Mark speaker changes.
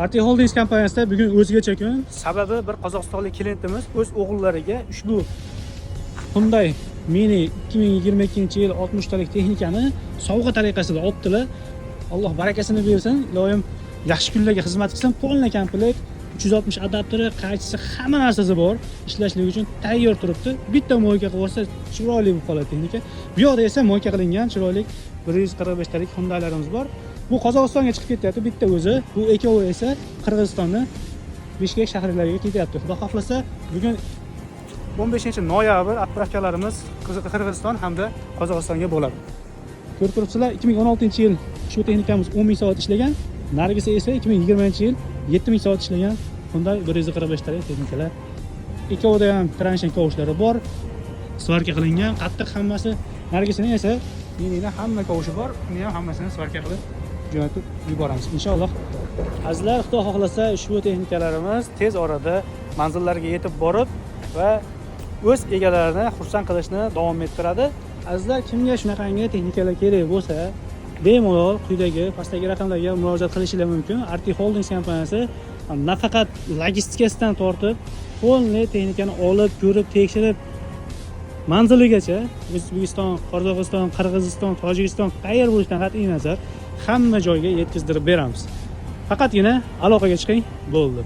Speaker 1: RT Holdings kompaniyasida bugun o'zgacha kun. Sababi bir qozog'istonlik klientimiz o'z o'g'illariga ushbu Hyundai Mini 2022-yil 60 talik texnikani sovg'a tariqasida olibdilar. Alloh barakasini bersin. Iloyim yaxshi kunlarga xizmat qilsin. Polna komplekt 360 adapteri, qaychisi, hamma narsasi bor. Ishlashlik uchun tayyor turibdi. Bitta mo'yka qilib olsa chiroyli bo'lib qoladi texnika. Bu yoqda esa mo'yka qilingan chiroyli 145 talik Hyundai'larimiz bor. Bu Qozog'istonga chiqib ketyapti bitta o'zi. Bu ikkovi esa Qirg'izistonni Bishkek shaharlariga ketyapti. Xudo xohlasa bugun 15-noyabr отправкаlarimiz Qirg'iziston hamda Qozog'istonga bo'ladi. Ko'rib turibsizlar, 2016-yil shu texnikamiz 10 ming soat ishlagan. Nargisi esa 2020-yil 7 ming soat ishlagan Hyundai 145 talik texnikalar. Ikkovida ham transient kovushlari bor. Svarka qilingan, qattiq hammasi. Nargisini esa meningda hamma kovushi bor. Uni ham hammasini svarka qilib jo'natib yuboramiz inshaalloh. Azizlar, Xudo xohlasa ushbu texnikalarimiz tez orada manzillariga yetib borib va o'z egalarini xursand qilishni davom ettiradi. Azizlar, kimga shunaqangi texnikalar kerak bo'lsa, bemalol quyidagi pastdagi raqamlarga murojaat qilishingiz mumkin. RT Holdings kompaniyasi nafaqat logistikasidan tortib, polniy texnikani olib, ko'rib, tekshirib manziligacha O'zbekiston, Qozog'iston, Qirg'iziston, Tojikiston qayer bo'lishidan qat'iy nazar hamma joyga yetkazdirib beramiz. Faqatgina aloqaga chiqing, bo'ldi.